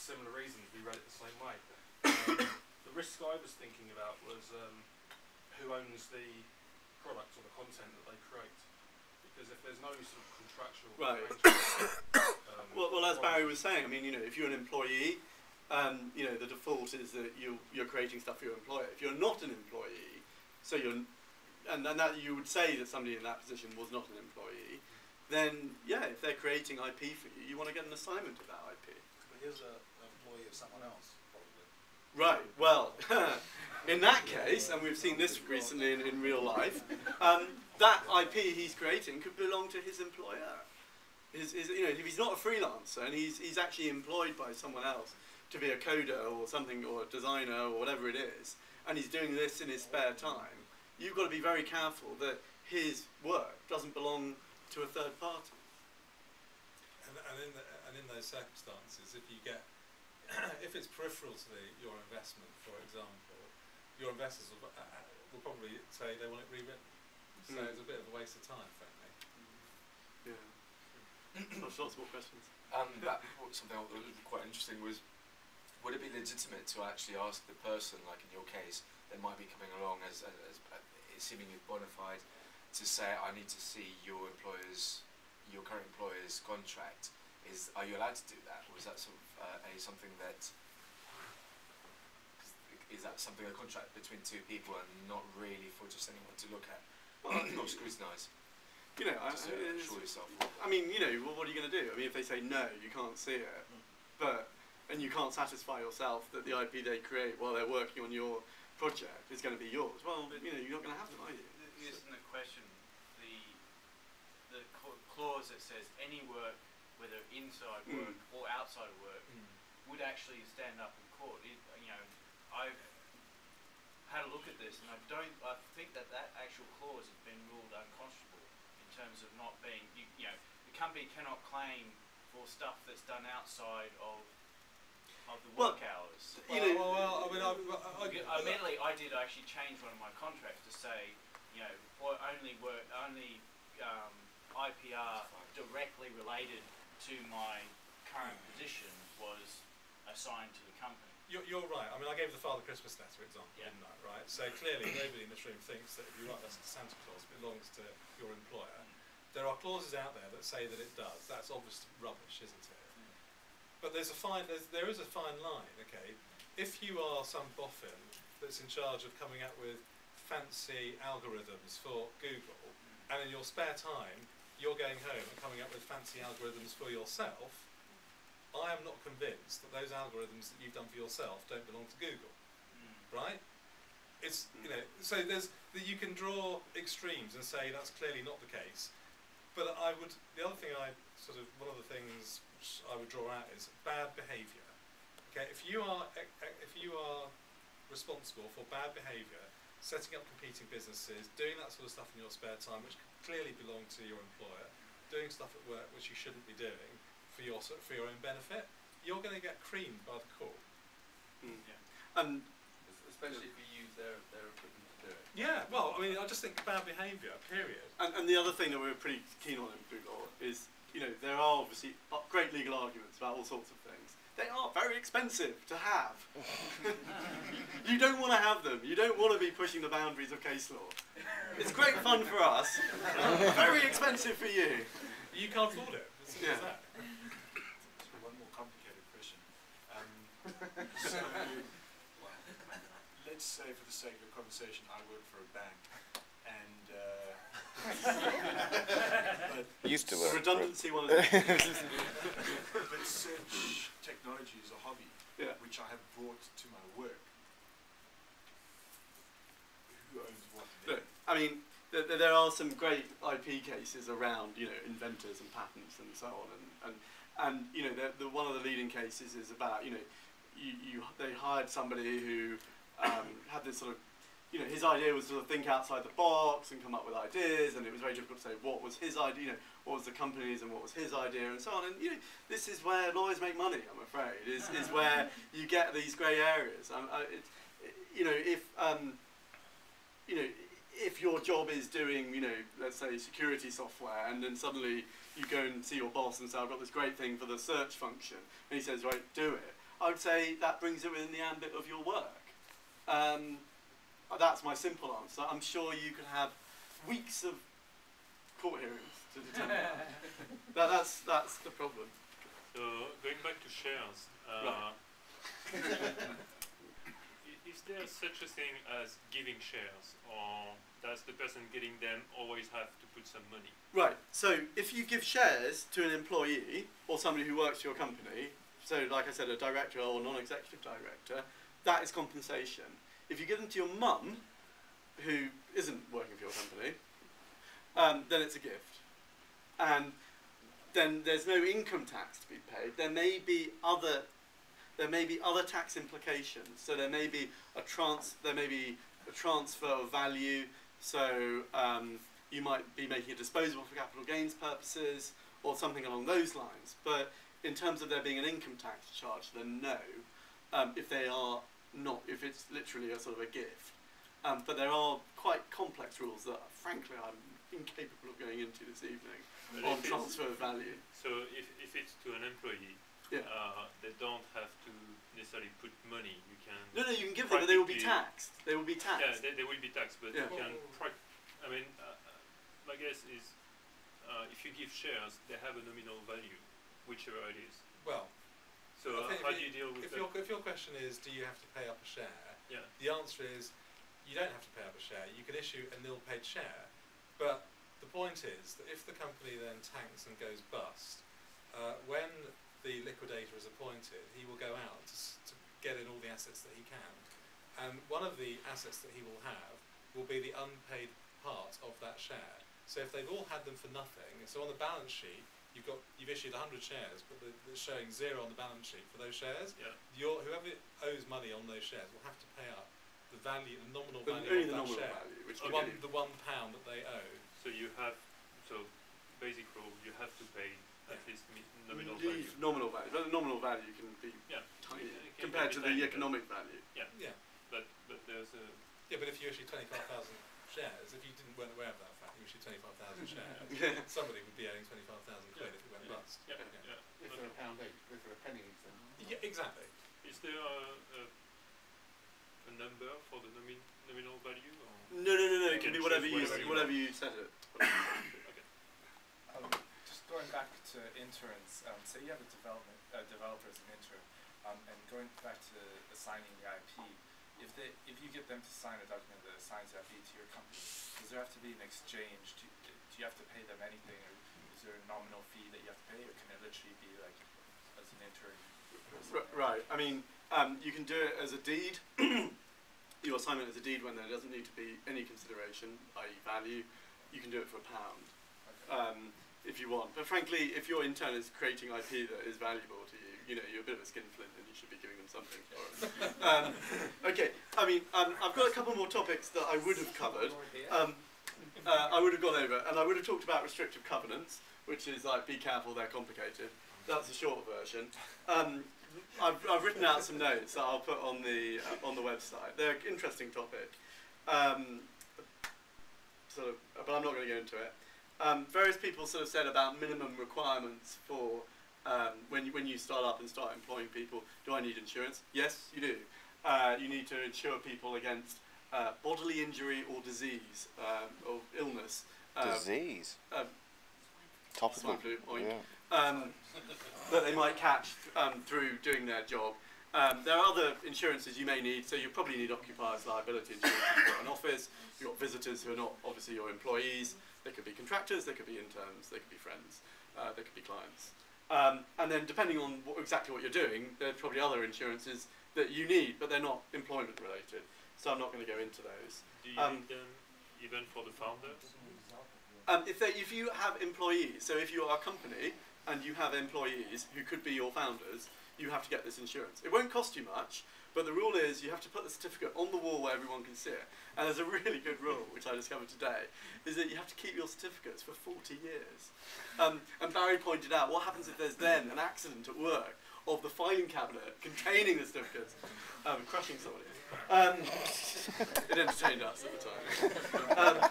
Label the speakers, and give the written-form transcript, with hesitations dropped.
Speaker 1: similar reasons, we read it the same way. The risk I was thinking about was who owns the product or the content that they create. Because if there's no sort of contractual
Speaker 2: well, as Barry was saying, I mean, you know, if you're an employee, you know, the default is that you're creating stuff for your employer. If you're not an employee, so and that you would say that somebody in that position was not an employee, then yeah, if they're creating IP for you, you want to get an assignment of that IP.
Speaker 3: But here's an employee of someone else, probably.
Speaker 2: Right. Well, in that case, and we've seen this recently in real life, that IP he's creating could belong to his employer. You know, if he's not a freelancer and he's actually employed by someone else to be a coder or something, or a designer or whatever it is, and he's doing this in his spare time, you've got to be very careful that his work doesn't belong to a third party.
Speaker 4: And in those circumstances, if you get, if it's peripheral to your investment, for example, your investors will probably say they want it rewritten. So it's a bit of a waste of time, frankly.
Speaker 2: Yeah. Lots more questions.
Speaker 5: Something that was quite interesting was, would it be legitimate to actually ask the person, like in your case, that might be coming along as seemingly bona fide, to say, I need to see your current employer's contract? Are you allowed to do that, or is that sort of something that a contract between two people and not really for just anyone to look at, not scrutinise?
Speaker 2: You know,
Speaker 5: assure yourself.
Speaker 2: I mean, you know, well, what are you going to do? I mean, if they say no, you can't see it, and you can't satisfy yourself that the IP they create while they're working on your project is going to be yours, well, you know, you're not going to have them, are you?
Speaker 6: Isn't the question the clause that says any work, whether inside work or outside of work, would actually stand up in court? You know, I've had a look at this, and I think that actual clause has been ruled unconscionable in terms of not being, you know, the company cannot claim for stuff that's done outside of the work hours. Admittedly, I did actually change one of my contracts to say, you know, only IPR directly related to my current position was assigned to the company.
Speaker 4: You're right. I mean, I gave the Father Christmas letter example, didn't I? Right. So clearly, nobody in this room thinks that if you write that Santa Claus belongs to your employer. There are clauses out there that say that it does. That's obviously rubbish, isn't it? But there is a fine line. Okay, if you are some boffin that's in charge of coming up with fancy algorithms for Google, and in your spare time you're going home and coming up with fancy algorithms for yourself, I am not convinced that those algorithms that you've done for yourself don't belong to Google, right? It's, you know, so you can draw extremes and say that's clearly not the case. But the other thing one of the things I would draw out is bad behaviour. Okay, if you are responsible for bad behaviour, setting up competing businesses, doing that sort of stuff in your spare time, which clearly belong to your employer, doing stuff at work which you shouldn't be doing for your own benefit, you're going to get creamed by the court.
Speaker 2: Yeah. And
Speaker 3: especially if you use their equipment to do it.
Speaker 4: Yeah, well, I mean, I just think bad behaviour, period.
Speaker 2: And the other thing that we're pretty keen on in Bootlaw is, you know, there are obviously great legal arguments about all sorts of things. They are very expensive to have. You don't want to have them. You don't want to be pushing the boundaries of case law. It's great fun for us, very expensive for you.
Speaker 4: You can't afford it. As simple as that.
Speaker 3: One more complicated question. So, let's say, for the sake of the conversation, I work for a bank, and
Speaker 7: used to work.
Speaker 2: Redundancy one of the
Speaker 3: but search technology is a hobby, which I have brought to my work. Who owns what?
Speaker 2: Look, I mean, there are some great IP cases around, you know, inventors and patents and so on, and you know, one of the leading cases is about, you know, they hired somebody who had this sort of, you know, his idea was to sort of think outside the box and come up with ideas, and it was very difficult to say what was his idea, you know, what was the company's and what was his idea, and so on. And you know, this is where lawyers make money, I'm afraid, is where you get these grey areas. You know, if your job is doing, you know, let's say security software, and then suddenly you go and see your boss and say, I've got this great thing for the search function, and he says, right, do it. I would say that brings it within the ambit of your work. That's my simple answer. I'm sure you could have weeks of court hearings to determine that. That's the problem.
Speaker 8: So going back to shares,
Speaker 2: Right.
Speaker 8: is there such a thing as giving shares, or does the person getting them always have to put some money?
Speaker 2: Right, so if you give shares to an employee or somebody who works for your company, so like I said, a director or non-executive director, that is compensation. If you give them to your mum, who isn't working for your company, then it's a gift. And then there's no income tax to be paid. There may be other tax implications. So there may be a transfer of value. So you might be making it disposable for capital gains purposes or something along those lines. But in terms of there being an income tax charge, then no. If it's literally a sort of a gift. But there are quite complex rules that, frankly, I'm incapable of going into this evening on transfer of value.
Speaker 8: So if it's to an employee, they don't have to necessarily put money. You can.
Speaker 2: No, you can give them, but they will be taxed. They will be taxed.
Speaker 8: Yeah, they will be taxed, but you can. I mean, my guess is, if you give shares, they have a nominal value, whichever it is.
Speaker 4: Well,
Speaker 8: so how do you deal with that?
Speaker 4: If your question is, do you have to pay up a share?
Speaker 8: Yeah.
Speaker 4: The answer is, you don't have to pay up a share. You can issue a nil-paid share, but the point is that if the company then tanks and goes bust, when the liquidator is appointed, he will go out to get in all the assets that he can. And one of the assets that he will have will be the unpaid part of that share. So if they've all had them for nothing, so on the balance sheet, you've issued 100 shares, but they're showing 0 on the balance sheet for those shares. Yeah. Whoever owes money on those shares will have to pay up the value, the nominal value of that share,
Speaker 2: value, which
Speaker 4: the £1 that they owe.
Speaker 8: So basic rule, you have to pay at least nominal
Speaker 2: value. Nominal value. But the nominal value can be tiny compared to the economic value.
Speaker 8: Yeah. Yeah. But there's a.
Speaker 4: Yeah, but if you issue 25,000 shares, if you weren't aware of that fact, you issued 25,000 shares, somebody would be owing 25,000 quid if it went bust.
Speaker 9: If they're a pound each, if they're a penny each, then.
Speaker 4: Yeah, exactly.
Speaker 8: Is there a number for the nominal value? Or
Speaker 2: No. It can be whatever you set it.
Speaker 10: Just going back to interns, say you have a developer as an intern, and going back to assigning the IP, if you get them to sign a document that assigns the IP to your company, does there have to be an exchange? Do you have to pay them anything, or is there a nominal fee that you have to pay, or can it literally be like as an intern?
Speaker 2: Right. I mean, you can do it as a deed. You assign it as a deed when there doesn't need to be any consideration, i.e. value. You can do it for £1. Okay. If you want. But frankly, if your intern is creating IP that is valuable to you, you're a bit of a skinflint and you should be giving them something for it. Okay, I mean, I've got a couple more topics that I would have covered. I would have gone over, and I would have talked about restrictive covenants, which is like, be careful, they're complicated. That's a short version. I've written out some notes that I'll put on the website. They're an interesting topic. But I'm not going to go into it. Various people sort of said about minimum requirements for when you start up and start employing people. Do I need insurance? Yes, you do. You need to insure people against bodily injury or disease or illness.
Speaker 7: Disease? Topical.
Speaker 2: That they might catch through doing their job. There are other insurances you may need, so you probably need occupiers liability insurance if you've got an office. You've got visitors who are not obviously your employees. They could be contractors, they could be interns, they could be friends, they could be clients. And then depending on exactly what you're doing, there's probably other insurances that you need, but they're not employment related. So I'm not going to go into those.
Speaker 8: Do you need them even for the founders?
Speaker 2: If you have employees, so if you are a company and you have employees who could be your founders, you have to get this insurance. It won't cost you much, but the rule is you have to put the certificate on the wall where everyone can see it. And there's a really good rule, which I discovered today, is that you have to keep your certificates for 40 years. And Barry pointed out, what happens if there's then an accident at work of the filing cabinet containing the certificates, crushing somebody? It entertained us at the time.